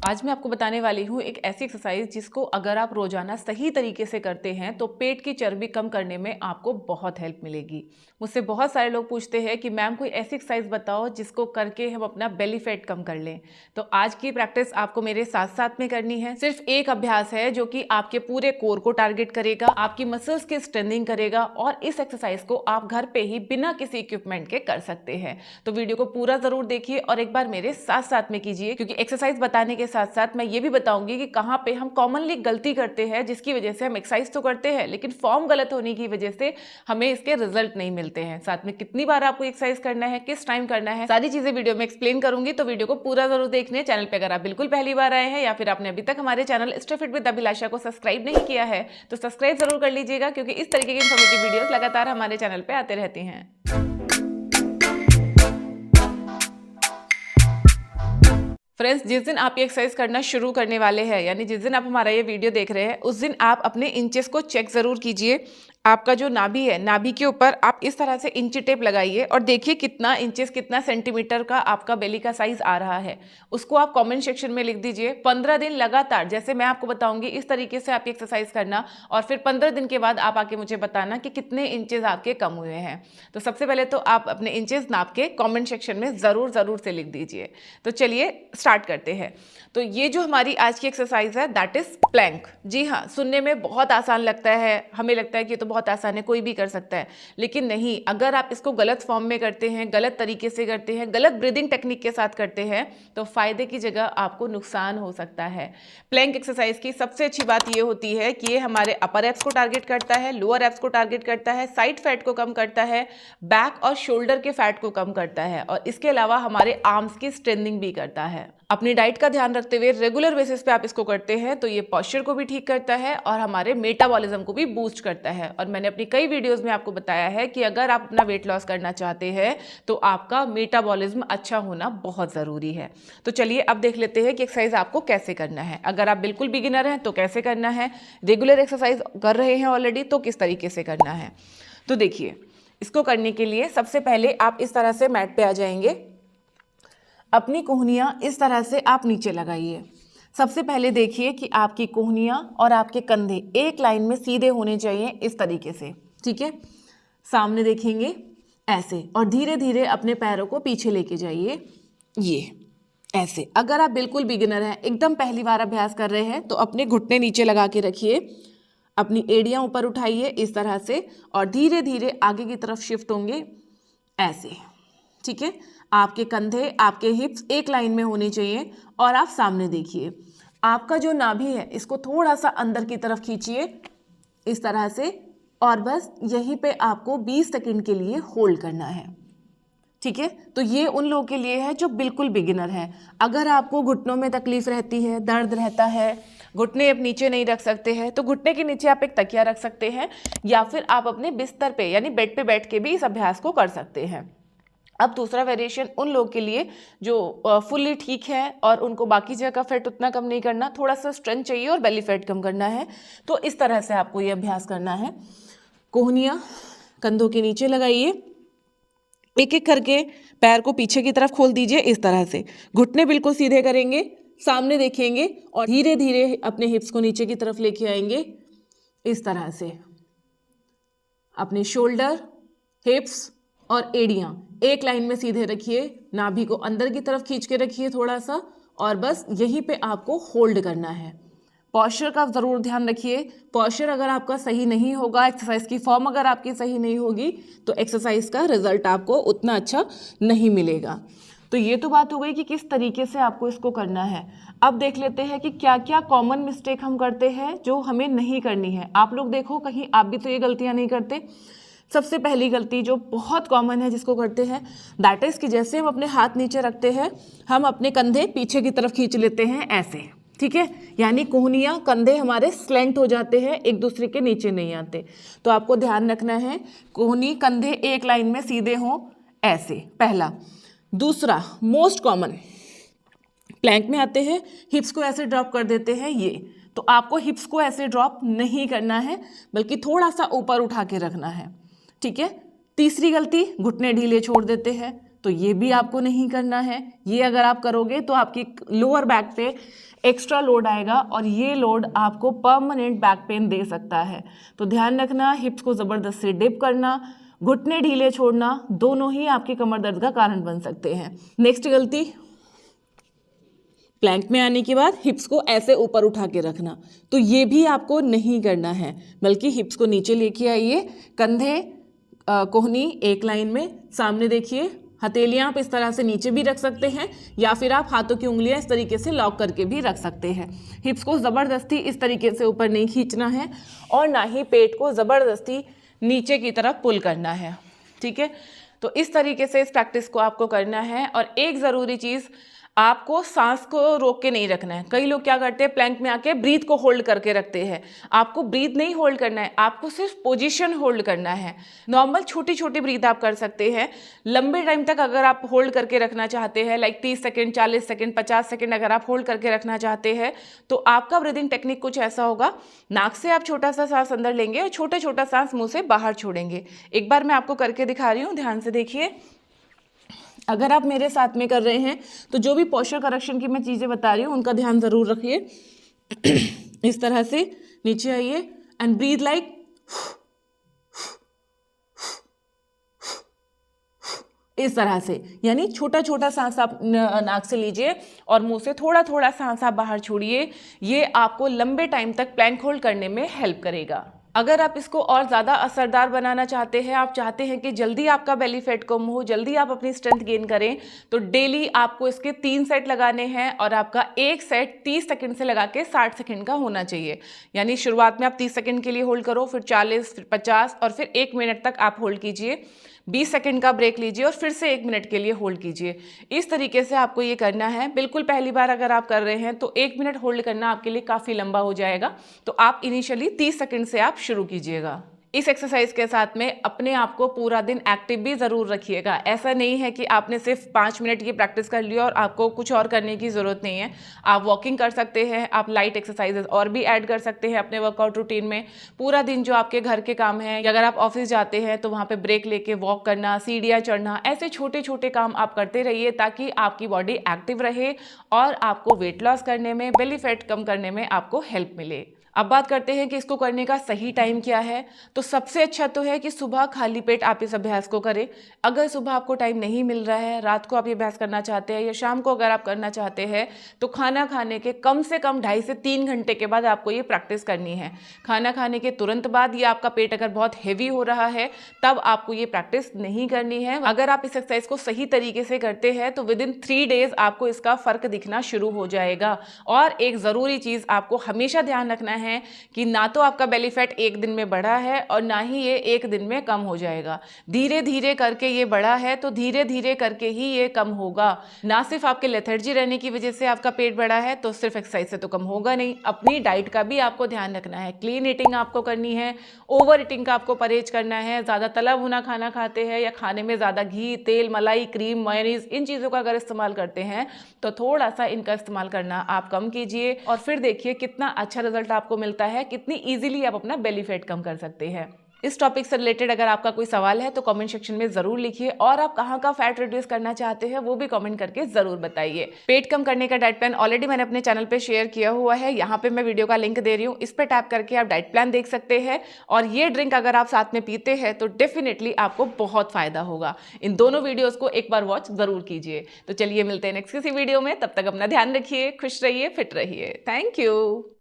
आज मैं आपको बताने वाली हूँ एक ऐसी एक्सरसाइज जिसको अगर आप रोजाना सही तरीके से करते हैं तो पेट की चर्बी कम करने में आपको बहुत हेल्प मिलेगी। मुझसे बहुत सारे लोग पूछते हैं कि मैम कोई ऐसी एक्सरसाइज बताओ जिसको करके हम अपना बेली फैट कम कर लें। तो आज की प्रैक्टिस आपको मेरे साथ साथ में करनी है। सिर्फ एक अभ्यास है जो कि आपके पूरे कोर को टारगेट करेगा, आपकी मसल्स की स्ट्रेंथनिंग करेगा और इस एक्सरसाइज को आप घर पे ही बिना किसी इक्विपमेंट के कर सकते हैं। तो वीडियो को पूरा जरूर देखिए और एक बार मेरे साथ साथ में कीजिए, क्योंकि एक्सरसाइज बताने के साथ साथ मैं ये भी बताऊंगी कि कहां पे हम कॉमनली गलती करते हैं जिसकी वजह से हम एक्सरसाइज तो करते हैं लेकिन फॉर्म गलत होने की वजह से हमें इसके रिजल्ट नहीं मिलते हैं। साथ में कितनी बार आपको एक्सरसाइज करना है, किस टाइम करना है, सारी चीजें वीडियो में एक्सप्लेन करूंगी। तो वीडियो को पूरा जरूर देखने। चैनल पे अगर आप बिल्कुल पहली बार आए हैं या फिर आपने अभी तक हमारे चैनल स्टे फिट विद अभिलाषा को सब्सक्राइब नहीं किया है तो सब्सक्राइब जरूर कर लीजिएगा, क्योंकि इस तरीके की इन्फॉर्मेटिव वीडियोस लगातार हमारे चैनल पे आते रहती हैं। फ्रेंड्स, जिस दिन आप ये एक्सरसाइज करना शुरू करने वाले हैं, यानी जिस दिन आप हमारा ये वीडियो देख रहे हैं, उस दिन आप अपने इंचेस को चेक जरूर कीजिए। आपका जो नाभि है, नाभि के ऊपर आप इस तरह से इंची टेप लगाइए और देखिए कितना इंचेस, कितना सेंटीमीटर का आपका बेली का साइज आ रहा है। उसको आप कमेंट सेक्शन में लिख दीजिए। 15 दिन लगातार जैसे मैं आपको बताऊंगी इस तरीके से आप एक्सरसाइज करना और फिर 15 दिन के बाद आप आके मुझे बताना कि कितने इंचेस आपके कम हुए हैं। तो सबसे पहले तो आप अपने इंचेस नाप के कॉमेंट सेक्शन में जरूर से लिख दीजिए। तो चलिए स्टार्ट करते हैं। तो ये जो हमारी आज की एक्सरसाइज है दैट इज प्लैंक। जी हाँ, सुनने में बहुत आसान लगता है, हमें लगता है कि ये तो बहुत आसान है, कोई भी कर सकता है, लेकिन नहीं। अगर आप इसको गलत फॉर्म में करते हैं, गलत तरीके से करते हैं, गलत ब्रीदिंग टेक्निक के साथ करते हैं तो फायदे की जगह आपको नुकसान हो सकता है। प्लैंक एक्सरसाइज की सबसे अच्छी बात ये होती है कि ये हमारे अपर एब्स को टारगेट करता है, लोअर एब्स को टारगेट करता है, साइड फैट को कम करता है, बैक और शोल्डर के फैट को कम करता है और इसके अलावा हमारे आर्म्स की स्ट्रेंथनिंग भी करता है। अपनी डाइट का ध्यान रखते हुए रेगुलर बेसिस पे आप इसको करते हैं तो ये पॉस्चर को भी ठीक करता है और हमारे मेटाबॉलिज्म को भी बूस्ट करता है। और मैंने अपनी कई वीडियोस में आपको बताया है कि अगर आप अपना वेट लॉस करना चाहते हैं तो आपका मेटाबॉलिज्म अच्छा होना बहुत ज़रूरी है। तो चलिए अब देख लेते हैं कि एक्सरसाइज आपको कैसे करना है। अगर आप बिल्कुल बिगिनर हैं तो कैसे करना है, रेगुलर एक्सरसाइज कर रहे हैं ऑलरेडी तो किस तरीके से करना है। तो देखिए, इसको करने के लिए सबसे पहले आप इस तरह से मैट पे आ जाएंगे। अपनी कोहनियाँ इस तरह से आप नीचे लगाइए। सबसे पहले देखिए कि आपकी कोहनियाँ और आपके कंधे एक लाइन में सीधे होने चाहिए, इस तरीके से। ठीक है, सामने देखेंगे ऐसे और धीरे धीरे अपने पैरों को पीछे लेके जाइए, ये ऐसे। अगर आप बिल्कुल बिगिनर हैं, एकदम पहली बार अभ्यास कर रहे हैं तो अपने घुटने नीचे लगा के रखिए, अपनी एड़ियाँ ऊपर उठाइए इस तरह से और धीरे धीरे आगे की तरफ शिफ्ट होंगे ऐसे। ठीक है, आपके कंधे, आपके हिप्स एक लाइन में होने चाहिए और आप सामने देखिए। आपका जो नाभि है इसको थोड़ा सा अंदर की तरफ खींचिए इस तरह से और बस यहीं पे आपको 20 सेकंड के लिए होल्ड करना है। ठीक है, तो ये उन लोगों के लिए है जो बिल्कुल बिगिनर हैं। अगर आपको घुटनों में तकलीफ रहती है, दर्द रहता है, घुटने आप नीचे नहीं रख सकते हैं तो घुटने के नीचे आप एक तकिया रख सकते हैं या फिर आप अपने बिस्तर पे यानी बेड पे बैठ के भी इस अभ्यास को कर सकते हैं। अब दूसरा वेरिएशन उन लोगों के लिए जो फुल्ली ठीक है और उनको बाकी जगह का फैट उतना कम नहीं करना, थोड़ा सा स्ट्रेंथ चाहिए और बेली फैट कम करना है, तो इस तरह से आपको ये अभ्यास करना है। कोहनियाँ कंधों के नीचे लगाइए, एक एक करके पैर को पीछे की तरफ खोल दीजिए इस तरह से। घुटने बिल्कुल सीधे करेंगे, सामने देखेंगे और धीरे धीरे अपने हिप्स को नीचे की तरफ लेके आएंगे इस तरह से। अपने शोल्डर, हिप्स और एड़ियाँ एक लाइन में सीधे रखिए, नाभि को अंदर की तरफ खींच के रखिए थोड़ा सा और बस यहीं पे आपको होल्ड करना है। पॉस्चर का ज़रूर ध्यान रखिए। पॉस्चर अगर आपका सही नहीं होगा, एक्सरसाइज की फॉर्म अगर आपकी सही नहीं होगी तो एक्सरसाइज का रिजल्ट आपको उतना अच्छा नहीं मिलेगा। तो ये तो बात हो गई कि किस तरीके से आपको इसको करना है। अब देख लेते हैं कि क्या क्या कॉमन मिस्टेक हम करते हैं जो हमें नहीं करनी है। आप लोग देखो कहीं आप भी तो ये गलतियाँ नहीं करते। सबसे पहली गलती जो बहुत कॉमन है जिसको करते हैं दैट इज कि जैसे हम अपने हाथ नीचे रखते हैं हम अपने कंधे पीछे की तरफ खींच लेते हैं ऐसे। ठीक है, यानी कोहनियाँ, कंधे हमारे स्लेंट हो जाते हैं, एक दूसरे के नीचे नहीं आते। तो आपको ध्यान रखना है कोहनी कंधे एक लाइन में सीधे हों ऐसे, पहला। दूसरा मोस्ट कॉमन, प्लैंक में आते हैं हिप्स को ऐसे ड्रॉप कर देते हैं ये, तो आपको हिप्स को ऐसे ड्रॉप नहीं करना है बल्कि थोड़ा सा ऊपर उठा के रखना है। ठीक है, तीसरी गलती, घुटने ढीले छोड़ देते हैं, तो ये भी आपको नहीं करना है। ये अगर आप करोगे तो आपकी लोअर बैक पे एक्स्ट्रा लोड आएगा और ये लोड आपको परमानेंट बैक पेन दे सकता है। तो ध्यान रखना, हिप्स को ज़बरदस्त से डिप करना, घुटने ढीले छोड़ना, दोनों ही आपकी कमर दर्द का कारण बन सकते हैं। नेक्स्ट गलती, प्लैंक में आने के बाद हिप्स को ऐसे ऊपर उठा के रखना, तो ये भी आपको नहीं करना है, बल्कि हिप्स को नीचे लेके आइए, कंधे कोहनी एक लाइन में, सामने देखिए, हथेलियां आप इस तरह से नीचे भी रख सकते हैं या फिर आप हाथों की उंगलियां इस तरीके से लॉक करके भी रख सकते हैं। हिप्स को ज़बरदस्ती इस तरीके से ऊपर नहीं खींचना है और ना ही पेट को ज़बरदस्ती नीचे की तरफ पुल करना है, ठीक है। तो इस तरीके से इस प्रैक्टिस को आपको करना है। और एक ज़रूरी चीज़, आपको सांस को रोक के नहीं रखना है। कई लोग क्या करते हैं, प्लैंक में आके ब्रीथ को होल्ड करके रखते हैं। आपको ब्रीथ नहीं होल्ड करना है, आपको सिर्फ पोजीशन होल्ड करना है। नॉर्मल छोटी छोटी ब्रीथ आप कर सकते हैं। लंबे टाइम तक अगर आप होल्ड करके रखना चाहते हैं, लाइक 30 सेकेंड, 40 सेकेंड, 50 सेकेंड अगर आप होल्ड करके रखना चाहते हैं, तो आपका ब्रीदिंग टेक्निक कुछ ऐसा होगा, नाक से आप छोटा सा सांस अंदर लेंगे और छोटा छोटा सांस मुंह से बाहर छोड़ेंगे। एक बार मैं आपको करके दिखा रही हूँ, ध्यान से देखिए। अगर आप मेरे साथ में कर रहे हैं तो जो भी पोस्चर करेक्शन की मैं चीज़ें बता रही हूँ उनका ध्यान ज़रूर रखिए। इस तरह से नीचे आइए एंड ब्रीथ लाइक, इस तरह से, यानी छोटा छोटा सांस आप नाक से लीजिए और मुंह से थोड़ा थोड़ा सांस आप बाहर छोड़िए। ये आपको लंबे टाइम तक प्लैंक होल्ड करने में हेल्प करेगा। अगर आप इसको और ज़्यादा असरदार बनाना चाहते हैं, आप चाहते हैं कि जल्दी आपका बेली फैट कम हो, जल्दी आप अपनी स्ट्रेंथ गेन करें, तो डेली आपको इसके 3 सेट लगाने हैं और आपका एक सेट 30 सेकंड से लगा के 60 सेकंड का होना चाहिए। यानी शुरुआत में आप 30 सेकंड के लिए होल्ड करो, फिर 40, फिर 50 और फिर 1 मिनट तक आप होल्ड कीजिए। 20 सेकंड का ब्रेक लीजिए और फिर से 1 मिनट के लिए होल्ड कीजिए। इस तरीके से आपको ये करना है। बिल्कुल पहली बार अगर आप कर रहे हैं तो 1 मिनट होल्ड करना आपके लिए काफ़ी लंबा हो जाएगा, तो आप इनिशियली 30 सेकंड से आप शुरू कीजिएगा। इस एक्सरसाइज के साथ में अपने आप को पूरा दिन एक्टिव भी ज़रूर रखिएगा। ऐसा नहीं है कि आपने सिर्फ 5 मिनट की प्रैक्टिस कर ली और आपको कुछ और करने की ज़रूरत नहीं है। आप वॉकिंग कर सकते हैं, आप लाइट एक्सरसाइजेज और भी ऐड कर सकते हैं अपने वर्कआउट रूटीन में। पूरा दिन जो आपके घर के काम हैं, या अगर आप ऑफिस जाते हैं तो वहाँ पर ब्रेक लेके वॉक करना, सीढ़ियाँ चढ़ना, ऐसे छोटे छोटे काम आप करते रहिए ताकि आपकी बॉडी एक्टिव रहे और आपको वेट लॉस करने में, बेली फैट कम करने में आपको हेल्प मिले। अब बात करते हैं कि इसको करने का सही टाइम क्या है। तो सबसे अच्छा तो है कि सुबह खाली पेट आप इस अभ्यास को करें। अगर सुबह आपको टाइम नहीं मिल रहा है, रात को आप ये अभ्यास करना चाहते हैं या शाम को अगर आप करना चाहते हैं, तो खाना खाने के कम से कम 2.5 से 3 घंटे के बाद आपको ये प्रैक्टिस करनी है। खाना खाने के तुरंत बाद या आपका पेट अगर बहुत हेवी हो रहा है तब आपको ये प्रैक्टिस नहीं करनी है। अगर आप इस एक्सरसाइज को सही तरीके से करते हैं तो विदिन 3 डेज आपको इसका फर्क दिखना शुरू हो जाएगा। और एक ज़रूरी चीज़ आपको हमेशा ध्यान रखना है कि ना तो आपका बेली फैट एक दिन में बढ़ा है और ना ही ये एक दिन में कम हो जाएगा। धीरे धीरे करके ये बढ़ा है तो धीरे धीरे करके ही ये कम होगा। ना सिर्फ आपके लेथर्जी रहने की वजह से आपका पेट बढ़ा है तो सिर्फ एक्सरसाइज से तो कम होगा नहीं, अपनी डाइट का भी आपको ध्यान रखना है। क्लीन ईटिंग आपको करनी है, ओवर ईटिंग का आपको परहेज करना है। ज़्यादा तला भुना खाना खाते हैं या खाने में ज़्यादा घी, तेल, मलाई, क्रीम, मेयोनीज, इन चीज़ों का अगर इस्तेमाल करते हैं तो थोड़ा सा इनका इस्तेमाल करना आप कम कीजिए और फिर देखिए कितना अच्छा रिजल्ट आपको मिलता है, कितनी इजीली आप अपना बेली फैट कम कर सकते हैं। इस टॉपिक से रिलेटेड अगर आपका कोई सवाल है तो कमेंट सेक्शन में जरूर लिखिए और आप कहाँ का फैट रिड्यूस करना चाहते हैं वो भी कमेंट करके जरूर बताइए। पेट कम करने का डाइट प्लान ऑलरेडी मैंने अपने चैनल पे शेयर किया हुआ है, यहाँ पे मैं वीडियो का लिंक दे रही हूँ, इस पे टैप करके आप डाइट प्लान देख सकते हैं। और ये ड्रिंक अगर आप साथ में पीते हैं तो डेफिनेटली आपको बहुत फायदा होगा। इन दोनों वीडियोज को एक बार वॉच जरूर कीजिए। तो चलिए मिलते हैं नेक्स्ट किसी वीडियो में, तब तक अपना ध्यान रखिए, खुश रहिए, फिट रहिए। Thank you.